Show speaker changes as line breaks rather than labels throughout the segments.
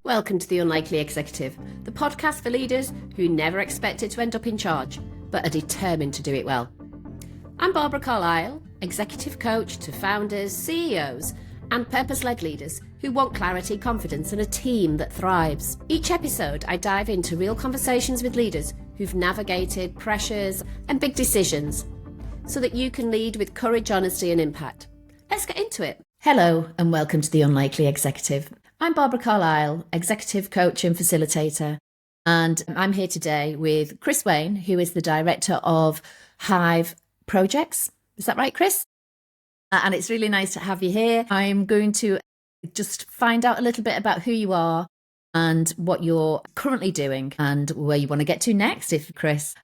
Welcome to The Unlikely Executive, the podcast for leaders who never expected to end up in charge, but are determined to do it well. I'm Barbra Carlisle, executive coach to founders, CEOs, and purpose-led leaders who want clarity, confidence, and a team that thrives. Each episode, I dive into real conversations with leaders who've navigated pressures and big decisions so that you can lead with courage, honesty, and impact. Let's get into it. Hello, and welcome to The Unlikely Executive. I'm Barbra Carlisle, executive coach and facilitator, and I'm here today with Chris Waine, who is the director of Hive Projects. Is that right, Chris? And it's really nice to have you here. I'm going to just find out a little bit about who you are and what you're currently doing and where you want to get to next, if Chris.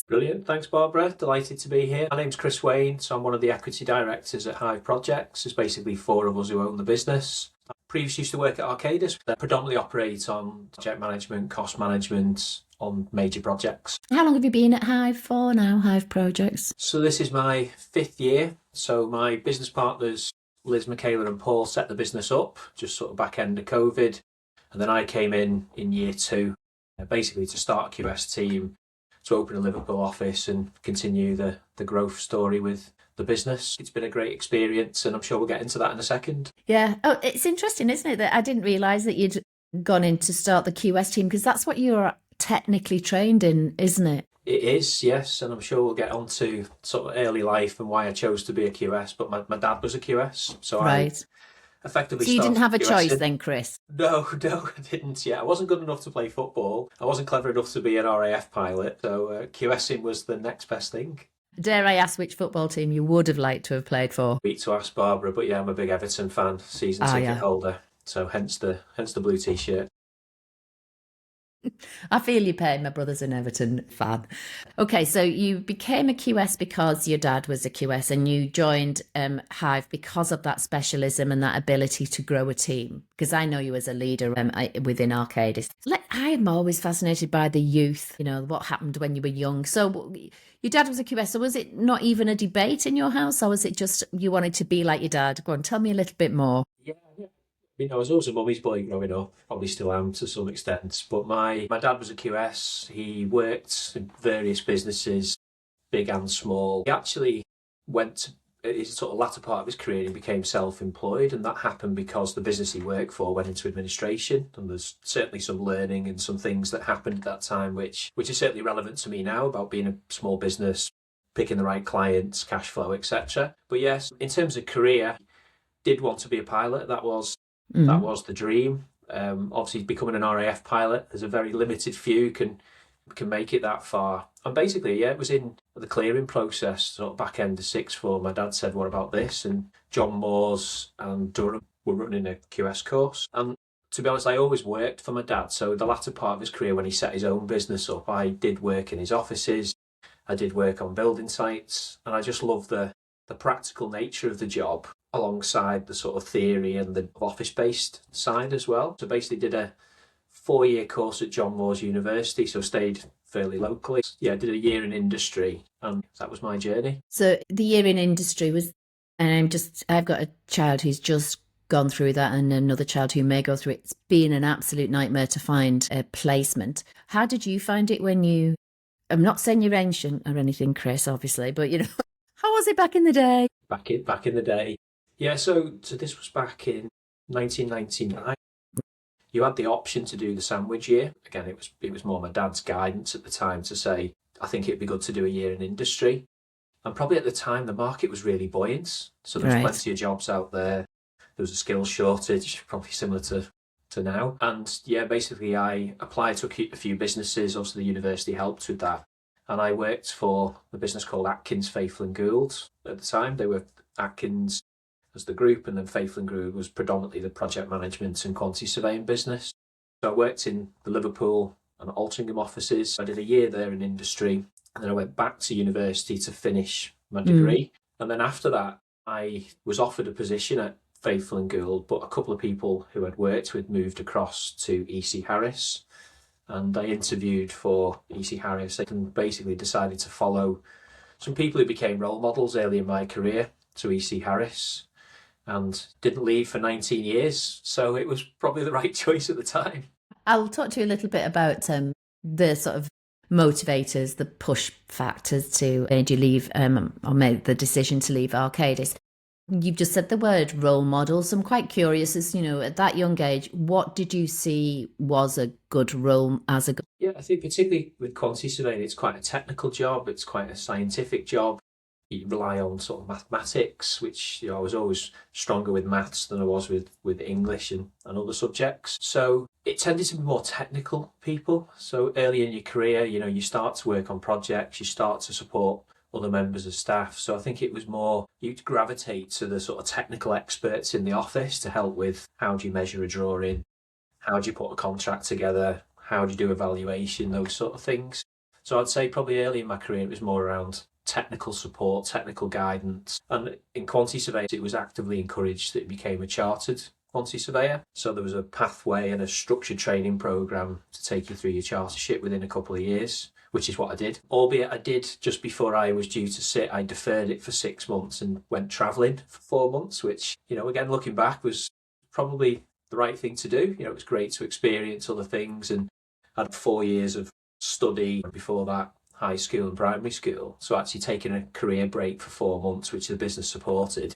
Brilliant. Thanks, Barbara. Delighted to be here. My name's Chris Waine, so I'm one of the equity directors at Hive Projects. There's basically four of us who own the business. I previously used to work at Arcadis. They predominantly operate on project management, cost management, on major projects.
How long have you been at Hive for now, Hive Projects?
So this is my fifth year. So my business partners, Liz, Michaela and Paul, set the business up just sort of back end of COVID. And then I came in year two, basically to start a QS team, to open a Liverpool office and continue the growth story with the business. It's been a great experience, and I'm sure we'll get into that in a second.
Yeah. Oh, it's interesting, isn't it, that I didn't realise that you'd gone in to start the QS team, because that's what you're technically trained in, isn't it?
It is, yes, and I'm sure we'll get on to sort of early life and why I chose to be a QS, but my dad was a QS, so
right.
I effectively
So you didn't have a choice then, Chris?
No, I didn't. Yeah, I wasn't good enough to play football. I wasn't clever enough to be an RAF pilot, so QSing was the next best thing.
Dare I ask which football team you would have liked to have played for?
Beat to ask Barbara, but yeah, I'm a big Everton fan, season ticket holder, so hence the blue t-shirt.
I feel your pain. My brother's an Everton fan. Okay, so you became a QS because your dad was a QS, and you joined Hive because of that specialism and that ability to grow a team. Because I know you as a leader within Arcadis. I am always fascinated by the youth, what happened when you were young. So your dad was a QS, so was it not even a debate in your house, or was it just you wanted to be like your dad? Go on, tell me a little bit more.
Yeah. I was always a mummy's boy growing up, probably still am to some extent, but my dad was a QS. He worked in various businesses, big and small. He actually went to his sort of latter part of his career, he became self-employed, and that happened because the business he worked for went into administration, and there's certainly some learning and some things that happened at that time which is certainly relevant to me now about being a small business, picking the right clients, cash flow, etc. But yes, in terms of career, did want to be a pilot. That was the dream. Obviously, becoming an RAF pilot, there's a very limited few can make it that far. And basically, it was in the clearing process, sort of back end of sixth form. My dad said, "What about this?" And John Moores and Durham were running a QS course. And to be honest, I always worked for my dad. So the latter part of his career, when he set his own business up, I did work in his offices. I did work on building sites, and I just love the practical nature of the job, alongside the sort of theory and the office-based side as well. So basically did a 4-year course at John Moores University, so stayed fairly locally. Yeah, did a year in industry, and that was my journey.
So the year in industry was, and I've got a child who's just gone through that and another child who may go through it. It's been an absolute nightmare to find a placement. How did you find it when I'm not saying you're ancient or anything, Chris, obviously, but how was it back in the day?
Back in the day. Yeah, so this was back in 1999. You had the option to do the sandwich year. Again, it was more my dad's guidance at the time to say, I think it'd be good to do a year in industry. And probably at the time, the market was really buoyant. So there was plenty of jobs out there. There was a skills shortage, probably similar to now. And yeah, basically I applied to a few businesses. Obviously, the university helped with that. And I worked for a business called Atkins, Faithful and Gould at the time. They were Atkins as the group, and then Faithful and Gould was predominantly the project management and quantity surveying business. So I worked in the Liverpool and Altrincham offices. I did a year there in industry, and then I went back to university to finish my degree. And then after that, I was offered a position at Faithful and Gould, but a couple of people who I'd worked with moved across to EC Harris. And I interviewed for EC Harris and basically decided to follow some people who became role models early in my career to EC Harris. and didn't leave for 19 years. So it was probably the right choice at the time.
I'll talk to you a little bit about the sort of motivators, the push factors to made you leave or made the decision to leave Arcadis. You've just said the word role models. I'm quite curious as, at that young age, what did you see was a good role as a...
Yeah, I think particularly with quantity surveying, it's quite a technical job. It's quite a scientific job. You rely on sort of mathematics, which I was always stronger with maths than I was with English and other subjects. So it tended to be more technical people. So early in your career, you start to work on projects, you start to support other members of staff. So I think it was more, you'd gravitate to the sort of technical experts in the office to help with how do you measure a drawing, how do you put a contract together, how do you do evaluation, those sort of things. So I'd say probably early in my career, it was more around technical support, technical guidance. And in quantity surveying, it was actively encouraged that it became a chartered quantity surveyor. So there was a pathway and a structured training program to take you through your chartership within a couple of years, which is what I did. Albeit I did just before I was due to sit, I deferred it for 6 months and went travelling for 4 months, which, again, looking back was probably the right thing to do. It was great to experience other things, and I had 4 years of study before that, high school and primary school. So actually taking a career break for 4 months, which the business supported,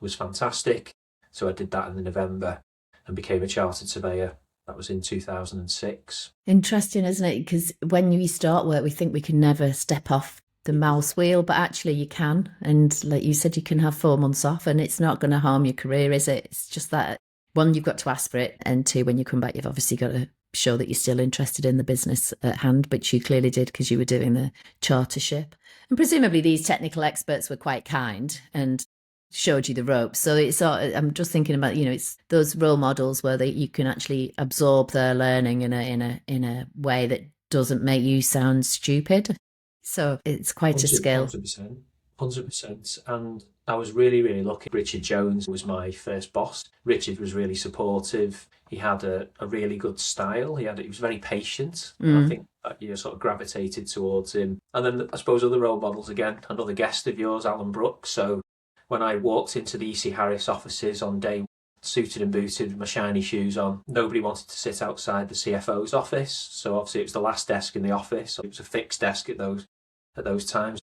was fantastic. So I did that in November and became a chartered surveyor. That was in 2006.
Interesting, isn't it? Because when we start work, we think we can never step off the mouse wheel, but actually you can. And like you said, you can have 4 months off and it's not going to harm your career, is it? It's just that, one, you've got to ask for it. And two, when you come back, you've obviously got to show that you're still interested in the business at hand, which you clearly did because you were doing the chartership. And presumably these technical experts were quite kind and showed you the ropes. So I'm just thinking about, it's those role models where you can actually absorb their learning in a way that doesn't make you sound stupid. So it's quite a skill.
100%. And I was really, really lucky. Richard Jones was my first boss. Richard was really supportive. He had a really good style. He was very patient. And I think that, sort of gravitated towards him. And then I suppose other role models, again, another guest of yours, Alan Brooks. So when I walked into the EC Harris offices on day one, suited and booted with my shiny shoes on, nobody wanted to sit outside the CFO's office. So obviously it was the last desk in the office. It was a fixed desk at those times.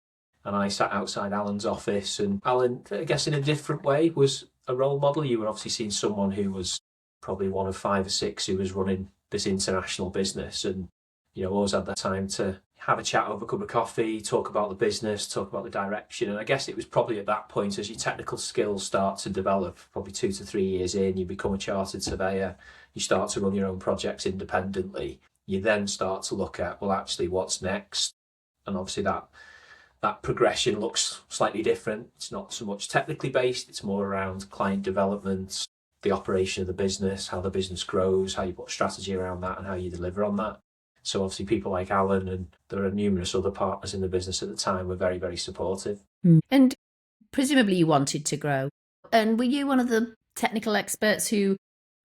And I sat outside Alan's office, and Alan, I guess in a different way, was a role model. You were obviously seeing someone who was probably one of 5 or 6 who was running this international business, and always had that time to have a chat over a cup of coffee, talk about the business, talk about the direction. And I guess it was probably at that point, as your technical skills start to develop, probably 2 to 3 years in, you become a chartered surveyor, you start to run your own projects independently. You then start to look at, well, actually, what's next? And obviously that progression looks slightly different. It's not so much technically based, it's more around client development, the operation of the business, how the business grows, how you put strategy around that, and how you deliver on that. So obviously people like Alan, and there are numerous other partners in the business at the time, were very, very supportive.
And presumably you wanted to grow. And were you one of the technical experts who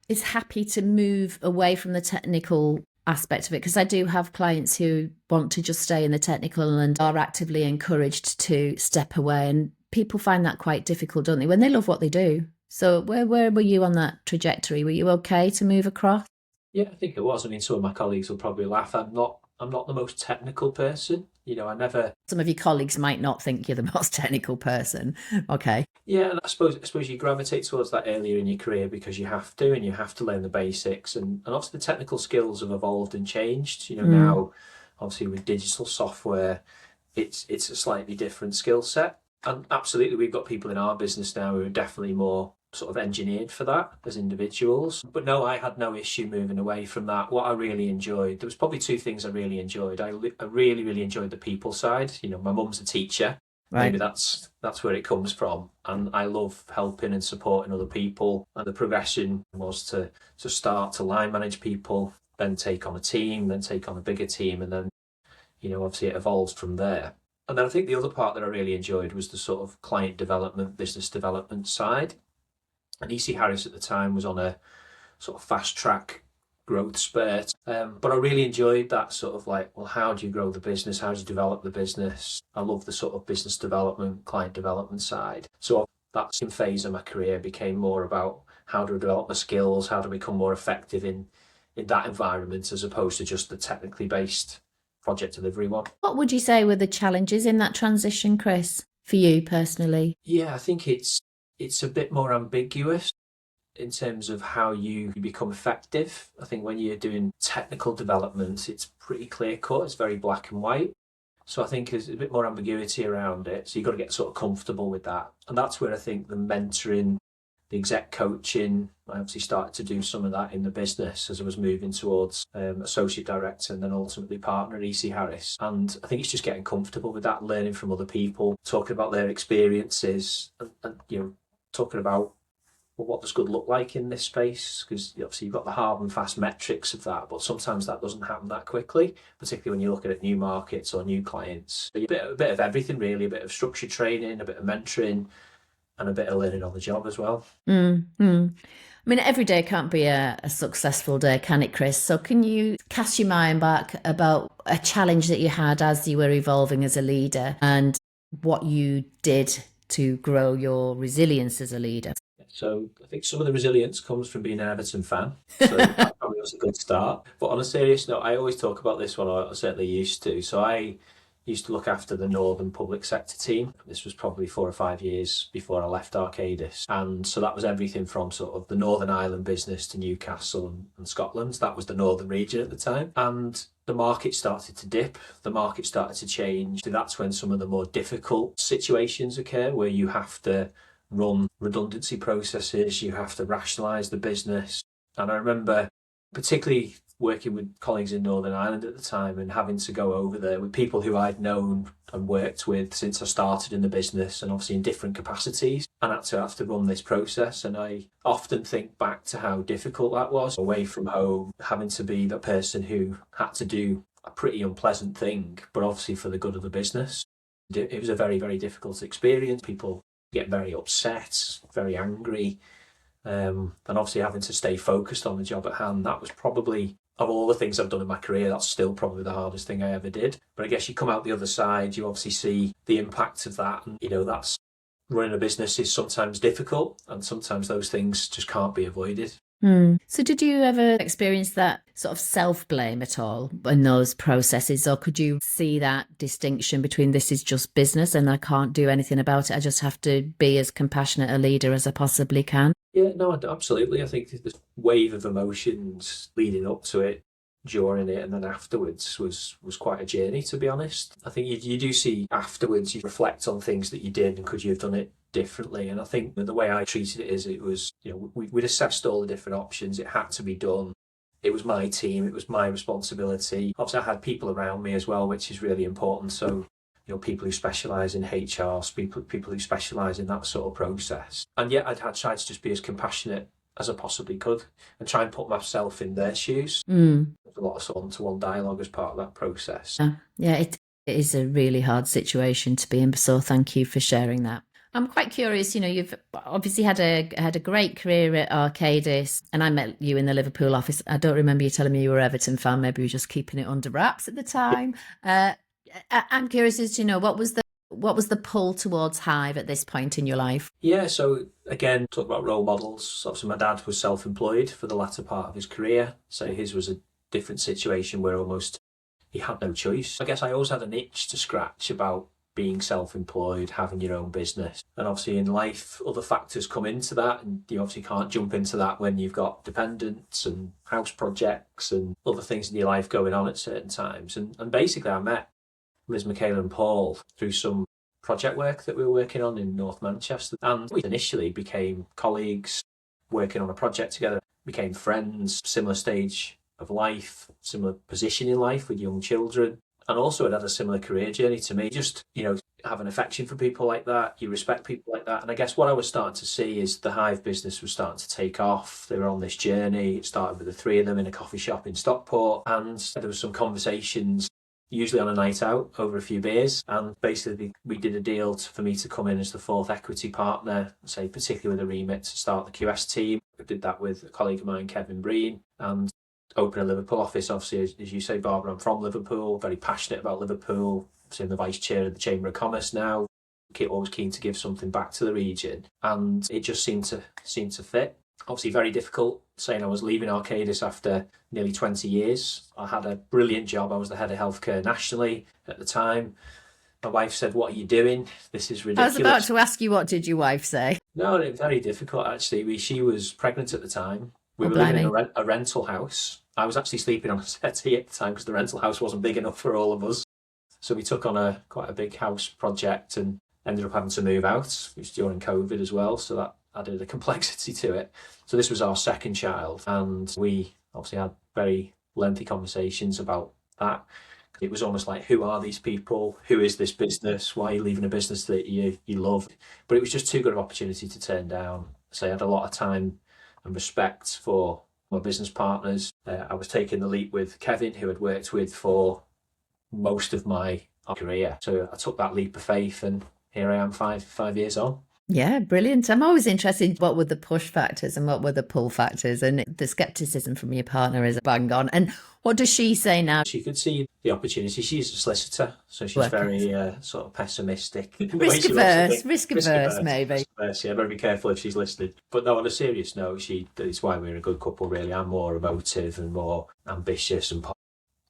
is happy to move away from the technical aspect of it? Because I do have clients who want to just stay in the technical and are actively encouraged to step away. And people find that quite difficult, don't they, when they love what they do? So where were you on that trajectory? Were you okay to move across?
Yeah, I think it was. I mean, some of my colleagues will probably laugh. I'm not the most technical person. I never...
Some of your colleagues might not think you're the most technical person. Okay.
Yeah, and I suppose you gravitate towards that earlier in your career because you have to, and you have to learn the basics. And obviously the technical skills have evolved and changed. Now, obviously with digital software, it's a slightly different skill set. And absolutely, we've got people in our business now who are definitely more sort of engineered for that as individuals. But no, I had no issue moving away from that. What I really enjoyed, there was probably 2 things I really enjoyed. I really, really enjoyed the people side. My mum's a teacher. Right. Maybe that's where it comes from. And I love helping and supporting other people. And the progression was to start to line manage people, then take on a team, then take on a bigger team. And then, obviously it evolved from there. And then I think the other part that I really enjoyed was the sort of client development, business development side. And EC Harris at the time was on a sort of fast track growth spurt. But I really enjoyed that sort of like, well, how do you grow the business? How do you develop the business? I love the sort of business development, client development side. So that second phase of my career became more about how do I develop my skills, how to become more effective in that environment, as opposed to just the technically based project delivery one.
What would you say were the challenges in that transition, Chris, for you personally?
Yeah, I think it's a bit more ambiguous in terms of how you become effective. I think when you're doing technical development, it's pretty clear cut, it's very black and white. So I think there's a bit more ambiguity around it. So you've got to get sort of comfortable with that. And that's where I think the mentoring, the exec coaching, I obviously started to do some of that in the business as I was moving towards associate director and then ultimately partner at EC Harris. And I think it's just getting comfortable with that, learning from other people, talking about their experiences and talking about what does good look like in this space, because obviously you've got the hard and fast metrics of that, but sometimes that doesn't happen that quickly, particularly when you're looking at new markets or new clients. So a bit of everything really, a bit of structured training, a bit of mentoring, and a bit of learning on the job as well.
I mean, every day can't be a successful day, can it, Chris? So can you cast your mind back about a challenge that you had as you were evolving as a leader and what you did to grow your resilience as a leader?
So I think some of the resilience comes from being an Everton fan. So that probably was a good start. But on a serious note, I always talk about this one, or I certainly used to. So I used to look after the Northern public sector team. This was probably 4 or 5 years before I left Arcadis. And so that was everything from sort of the Northern Ireland business to Newcastle and Scotland. That was the Northern region at the time. And the market started to dip, the market started to change. So that's when some of the more difficult situations occur, where you have to run redundancy processes, you have to rationalise the business. And I remember particularly working with colleagues in Northern Ireland at the time and having to go over there with people who I'd known and worked with since I started in the business, and obviously in different capacities, and had to have to run this process. And I often think back to how difficult that was, away from home, having to be the person who had to do a pretty unpleasant thing, but obviously for the good of the business. It was a very, very difficult experience. People get very upset, very angry, and obviously having to stay focused on the job at hand. That was probably, of all the things I've done in my career, that's still probably the hardest thing I ever did. But I guess you come out the other side, you obviously see the impact of that, and that's running a business is sometimes difficult, and sometimes those things just can't be avoided.
So did you ever experience that sort of self-blame at all in those processes, or could you see that distinction between this is just business and I can't do anything about it, I just have to be as compassionate a leader as I possibly can?
Yeah, no, absolutely. I think the wave of emotions leading up to it, during it, and then afterwards was quite a journey, to be honest. I think you do see afterwards, you reflect on things that you did and could you have done it differently. And I think the way I treated it is it was, we'd assessed all the different options. It had to be done. It was my team. It was my responsibility. Obviously, I had people around me as well, which is really important. So, people who specialise in HR, people who specialise in that sort of process. And yet I'd tried to just be as compassionate as I possibly could and try and put myself in their shoes. There's a lot of one-to-one dialogue as part of that process.
Yeah, it is a really hard situation to be in, so thank you for sharing that. I'm quite curious, you've obviously had a great career at Arcadis, and I met you in the Liverpool office. I don't remember you telling me you were an Everton fan. Maybe you were just keeping it under wraps at the time. I'm curious as to know what was the pull towards Hive at this point in your life?
Yeah, so again, talk about role models. Obviously, my dad was self-employed for the latter part of his career, so his was a different situation where almost he had no choice. I guess I always had an itch to scratch about being self-employed, having your own business. And obviously in life, other factors come into that, and you obviously can't jump into that when you've got dependents and house projects and other things in your life going on at certain times. And basically I met Liz, Michaela and Paul through some project work that we were working on in North Manchester. And we initially became colleagues, working on a project together, became friends, similar stage of life, similar position in life with young children. And also had a similar career journey to me. Just, have an affection for people like that. You respect people like that. And I guess what I was starting to see is the Hive business was starting to take off. They were on this journey. It started with the three of them in a coffee shop in Stockport. And there was some conversations, usually on a night out over a few beers. And basically we did a deal for me to come in as the fourth equity partner, say particularly with a remit to start the QS team. I did that with a colleague of mine, Kevin Breen, and open a Liverpool office. Obviously, as you say, Barbara, I'm from Liverpool, very passionate about Liverpool. Obviously, I'm the vice chair of the Chamber of Commerce now. always keen to give something back to the region, and it just seemed to fit. Obviously very difficult saying I was leaving Arcadis after nearly 20 years. I had a brilliant job. I was the head of healthcare nationally at the time. My wife said, "What are you doing? This is ridiculous."
I was about to ask you, what did your wife say?
No, it was very difficult actually. She was pregnant at the time. We were
blimey.
living in a rental house. I was actually sleeping on a settee at the time because the rental house wasn't big enough for all of us. So we took on quite a big house project and ended up having to move out, which was during COVID as well. So that added a complexity to it. So this was our second child, and we obviously had very lengthy conversations about that. It was almost like, who are these people? Who is this business? Why are you leaving a business that you love? But it was just too good of an opportunity to turn down. So I had a lot of time and respect for my business partners. I was taking the leap with Kevin, who I'd worked with for most of my career. So I took that leap of faith, and here I am 5 years on.
Yeah, brilliant. I'm always interested, what were the push factors and what were the pull factors? And the skepticism from your partner is bang on. And what does she say now?
She could see the opportunity. She's a solicitor, so she's very sort of pessimistic.
Risk averse, maybe.
Risk averse, yeah, better be careful if she's listening. But no, on a serious note, it's why we're a good couple, really. I'm more emotive and more ambitious and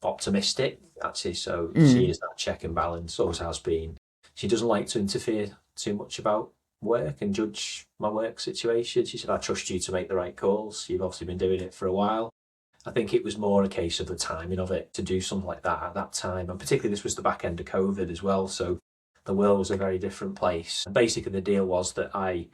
optimistic, actually. So she is that check and balance, always has been. She doesn't like to interfere too much about work and judge my work situation. She said, "I trust you to make the right calls. You've obviously been doing it for a while." I think it was more a case of the timing of it to do something like that at that time. And particularly this was the back end of COVID as well. So the world was a very different place. And basically the deal was that I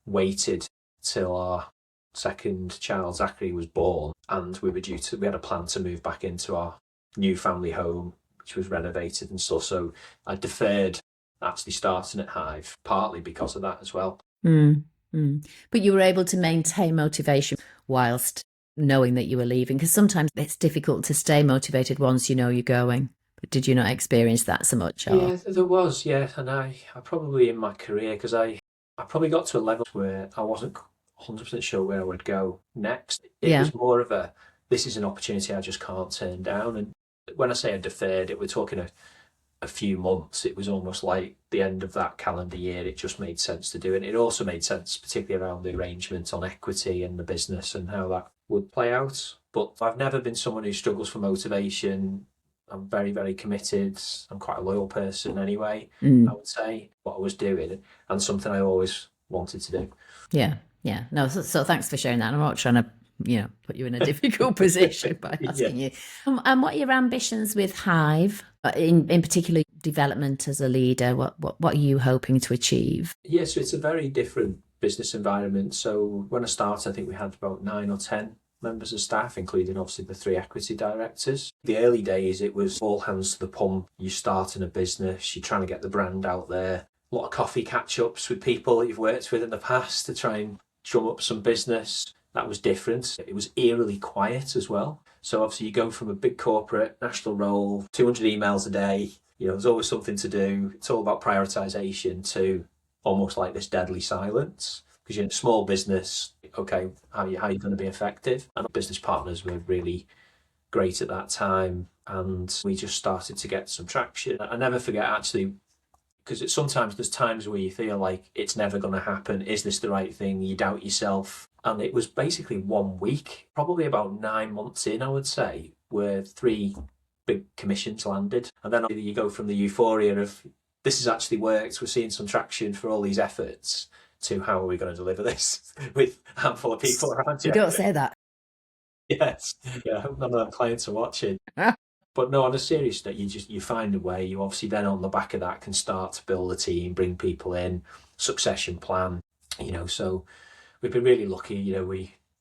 waited till our second child, Zachary, was born. And we had a plan to move back into our new family home, which was renovated and stuff. So I deferred actually starting at Hive, partly because of that as well.
But you were able to maintain motivation whilst knowing that you were leaving, because sometimes it's difficult to stay motivated once you know you're going. But did you not experience that so much? Or?
Yeah, there was, yeah. And I probably in my career, because I probably got to a level where I wasn't 100% sure where I would go next. It was more of this is an opportunity I just can't turn down. And when I say I deferred, we're talking a few months. It was almost like the end of that calendar year. It just made sense to do it. It also made sense, particularly around the arrangement on equity and the business and how that would play out. But I've never been someone who struggles for motivation. I'm very, very committed. I'm quite a loyal person anyway, I would say, what I was doing, and something I always wanted to do.
Yeah. No, so thanks for sharing that. I'm not trying to, put you in a difficult position by asking you. And what are your ambitions with Hive, in particular development as a leader? What are you hoping to achieve?
Yeah, so it's a very different business environment. So when I started, I think we had about 9 or 10 members of staff, including obviously the 3 equity directors. The early days, it was all hands to the pump. You're starting a business, you're trying to get the brand out there. A lot of coffee catch-ups with people that you've worked with in the past to try and drum up some business. That was different. It was eerily quiet as well. So obviously you go from a big corporate national role, 200 emails a day, there's always something to do. It's all about prioritisation, to almost like this deadly silence. Because you're in a small business, okay, how are you going to be effective? And our business partners were really great at that time, and we just started to get some traction. I never forget, actually, because sometimes there's times where you feel like it's never going to happen. Is this the right thing? You doubt yourself. And it was basically 1 week, probably about 9 months in, I would say, where 3 big commissions landed. And then you go from the euphoria of, this has actually worked, we're seeing some traction for all these efforts, to how are we going to deliver this with a handful of people around you.
You don't say that.
Yes. Yeah, I hope none of our clients are watching. But no, on a serious note, you find a way. You obviously then on the back of that can start to build a team, bring people in, succession plan, so we've been really lucky.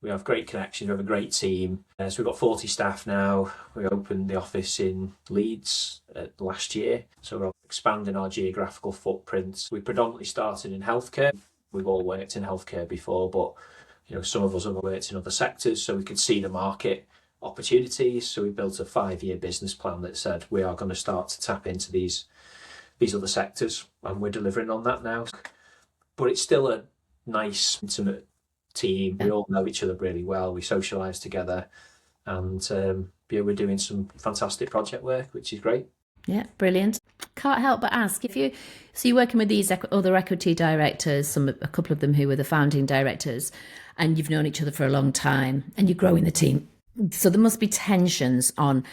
We have great connections, we have a great team. So we've got 40 staff now. We opened the office in Leeds last year. So we're expanding our geographical footprint. We predominantly started in healthcare. We've all worked in healthcare before, but some of us have worked in other sectors, so we could see the market opportunities. So we built a 5-year business plan that said we are going to start to tap into these other sectors, and we're delivering on that now. But it's still a nice, intimate team. We all know each other really well. We socialise together, and we're doing some fantastic project work, which is great.
Yeah, brilliant. Can't help but ask, so you're working with these other equity directors, a couple of them who were the founding directors, and you've known each other for a long time, and you're growing the team. So there must be tensions on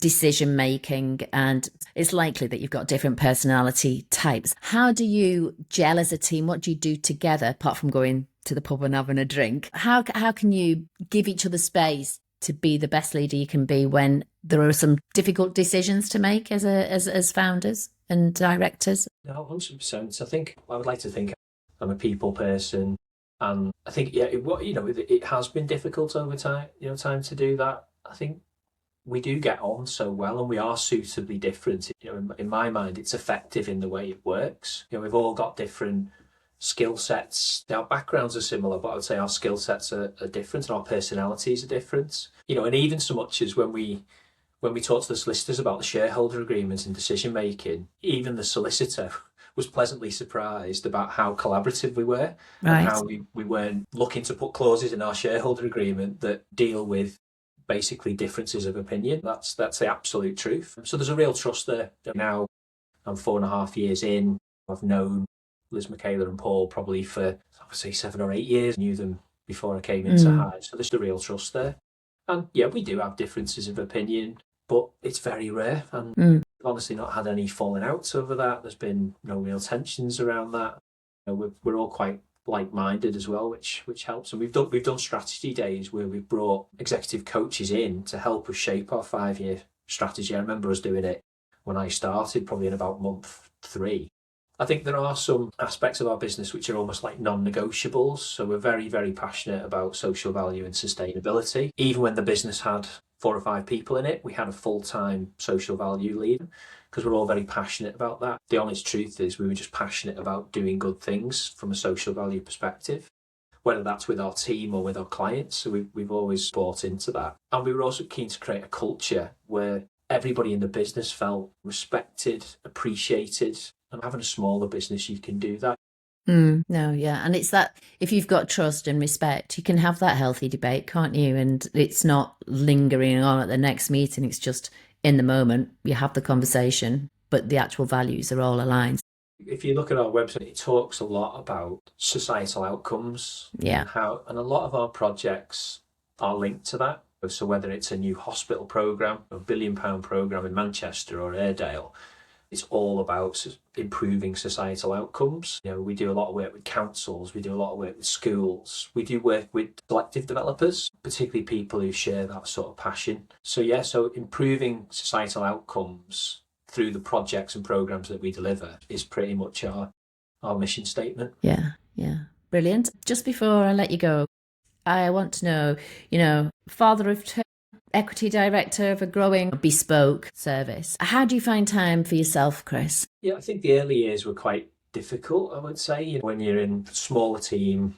decision making, and it's likely that you've got different personality types. How do you gel as a team? What do you do together, apart from going to the pub and having a drink? How can you give each other space to be the best leader you can be when there are some difficult decisions to make as founders and directors?
No, 100%. I think I would like to think I'm a people person, and I think it has been difficult over time. Time to do that. I think we do get on so well, and we are suitably different. In my mind, it's effective in the way it works. We've all got different skill sets. Our backgrounds are similar, but I would say our skill sets are different, and our personalities are different. And even so much as when we talk to the solicitors about the shareholder agreements and decision making, even the solicitor was pleasantly surprised about how collaborative we were,
right,
and how we weren't looking to put clauses in our shareholder agreement that deal with basically differences of opinion. That's the absolute truth. So there's a real trust there. Now I'm 4.5 years in. I've known Liz, Michaela and Paul probably for, I would say, 7 or 8 years. I knew them before I came into Hive. So there's a real trust there. And yeah, we do have differences of opinion, but it's very rare. And we've honestly not had any falling outs over that. There's been no real tensions around that. We're all quite like-minded as well, which helps. And we've done strategy days where we've brought executive coaches in to help us shape our 5-year strategy. I remember us doing it when I started, probably in about month 3. I think there are some aspects of our business which are almost like non-negotiables. So we're very, very passionate about social value and sustainability. Even when the business had 4 or 5 people in it, we had a full-time social value lead, because we're all very passionate about that. The honest truth is we were just passionate about doing good things from a social value perspective, whether that's with our team or with our clients. So we've always bought into that. And we were also keen to create a culture where everybody in the business felt respected, appreciated. And having a smaller business, you can do that.
No, yeah. And it's that, if you've got trust and respect, you can have that healthy debate, can't you? And it's not lingering on at the next meeting. It's just in the moment, you have the conversation, but the actual values are all aligned.
If you look at our website, it talks a lot about societal outcomes.
Yeah.
And a lot of our projects are linked to that. So whether it's a new hospital programme, a £1 billion programme in Manchester or Airedale, it's all about improving societal outcomes. We do a lot of work with councils, we do a lot of work with schools, we do work with collective developers, particularly people who share that sort of passion. So improving societal outcomes through the projects and programmes that we deliver is pretty much our mission statement.
Yeah. Brilliant. Just before I let you go, I want to know, father of 2, equity director of a growing bespoke service. How do you find time for yourself, Chris?
Yeah, I think the early years were quite difficult, I would say. When you're in a smaller team,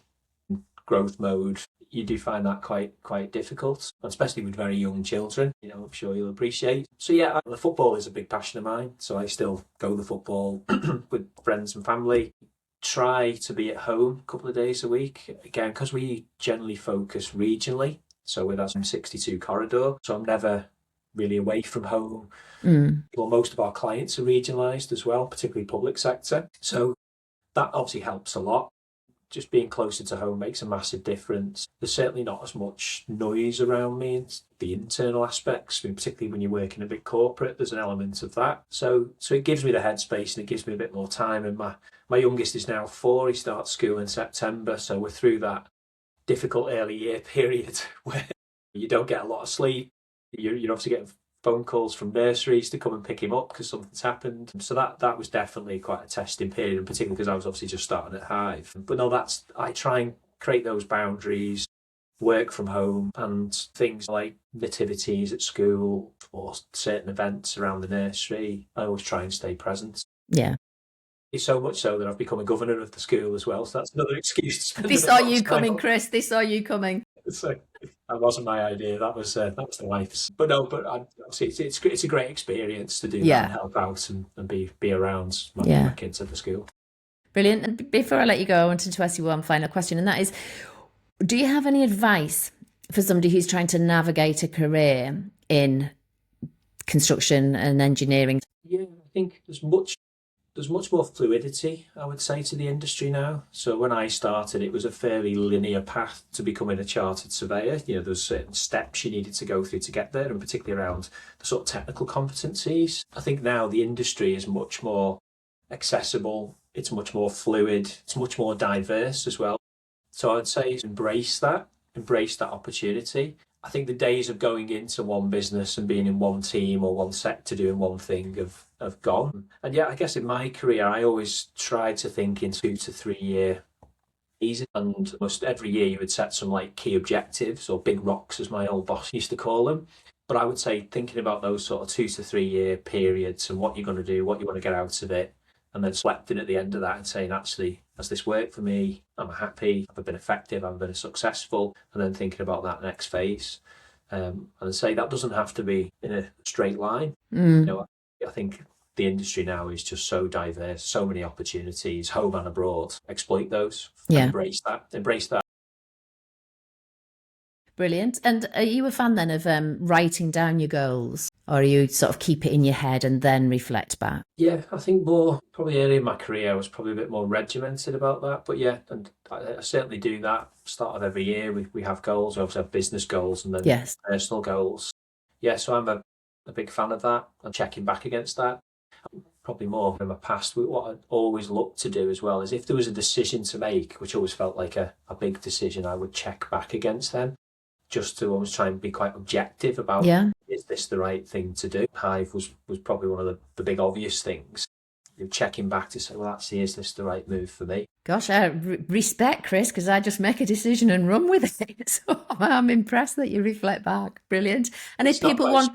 growth mode, you do find that quite difficult, especially with very young children, I'm sure you'll appreciate. So yeah, the football is a big passion of mine. So I still go to the football with friends and family. Try to be at home a couple of days a week. Again, because we generally focus regionally. So with us, I'm 62 corridor, so I'm never really away from home. Well, most of our clients are regionalised as well, particularly public sector. So that obviously helps a lot. Just being closer to home makes a massive difference. There's certainly not as much noise around me, and the internal aspects, particularly when you work in a big corporate, there's an element of that. So it gives me the headspace and it gives me a bit more time. And my youngest is now 4, he starts school in September, so we're through that difficult early year period where you don't get a lot of sleep. You're obviously getting phone calls from nurseries to come and pick him up because something's happened. So that was definitely quite a testing period, and particularly because I was obviously just starting at Hive. But no, I try and create those boundaries, work from home, and things like nativities at school or certain events around the nursery. I always try and stay present.
Yeah.
It's so much so that I've become a governor of the school as well. So that's another excuse to spend.
They saw you coming, Chris. They saw you coming.
So that wasn't my idea. That was the wife's. But no, obviously it's a great experience to do that and help out and be around my kids at the school.
Brilliant. And before I let you go, I wanted to ask you one final question, and that is, do you have any advice for somebody who's trying to navigate a career in construction and engineering?
Yeah, I think there's much more fluidity, I would say, to the industry now. So when I started, it was a fairly linear path to becoming a chartered surveyor. You know, there's certain steps you needed to go through to get there, and particularly around the sort of technical competencies. I think now the industry is much more accessible. It's much more fluid. It's much more diverse as well. So I would say embrace that opportunity. I think the days of going into one business and being in one team or one sector doing one thing have gone. And yeah, I guess in my career, I always tried to think in 2 to 3 year seasons. And almost every year you would set some like key objectives, or big rocks as my old boss used to call them. But I would say thinking about those sort of 2 to 3 year periods and what you're going to do, what you want to get out of it, and then reflecting at the end of that and saying, actually, has this worked for me? Am I happy? Have I been effective? Have I been successful? And then thinking about that next phase. And I say that doesn't have to be in a straight line. You know, I think the industry now is just so diverse, so many opportunities, home and abroad. Exploit those.
Yeah.
Embrace that.
Brilliant. And are you a fan then of writing down your goals, or you sort of keep it in your head and then reflect back?
Yeah, I think more, probably early in my career, I was probably a bit more regimented about that. But yeah, and I certainly do that. Start of every year, we have goals. We obviously have business goals and then personal goals. Yeah, so I'm a big fan of that and checking back against that. Probably more in my past, what I'd always looked to do as well is if there was a decision to make, which always felt like a big decision, I would check back against them, just to always try and be quite objective about, is this the right thing to do? Hive was probably one of the big obvious things. You're checking back to say, well, actually, is this the right move for me?
Gosh, I respect Chris, because I just make a decision and run with it. So I'm impressed that you reflect back. Brilliant. And if people want,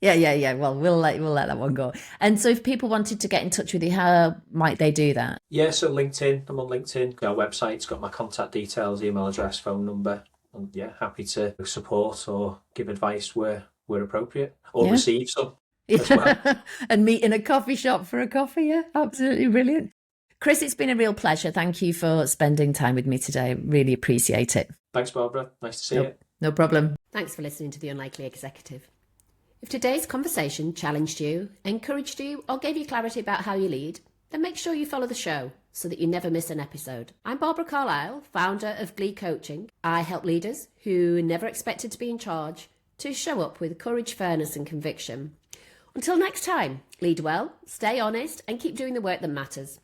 yeah, well, we'll let that one go. And so if people wanted to get in touch with you, how might they do that?
Yeah, so LinkedIn. I'm on LinkedIn. Our website's got my contact details, email address, phone number. And yeah, happy to support or give advice where appropriate, or receive some as well.
And meet in a coffee shop for a coffee. Yeah, absolutely brilliant. Chris, it's been a real pleasure. Thank you for spending time with me today. Really appreciate it.
Thanks, Barbara. Nice to see you.
No problem.
Thanks for listening to The Unlikely Executive. If today's conversation challenged you, encouraged you, or gave you clarity about how you lead, then make sure you follow the show so that you never miss an episode. I'm Barbra Carlisle, founder of Glee Coaching. I help leaders who never expected to be in charge to show up with courage, fairness and conviction. Until next time, lead well, stay honest and keep doing the work that matters.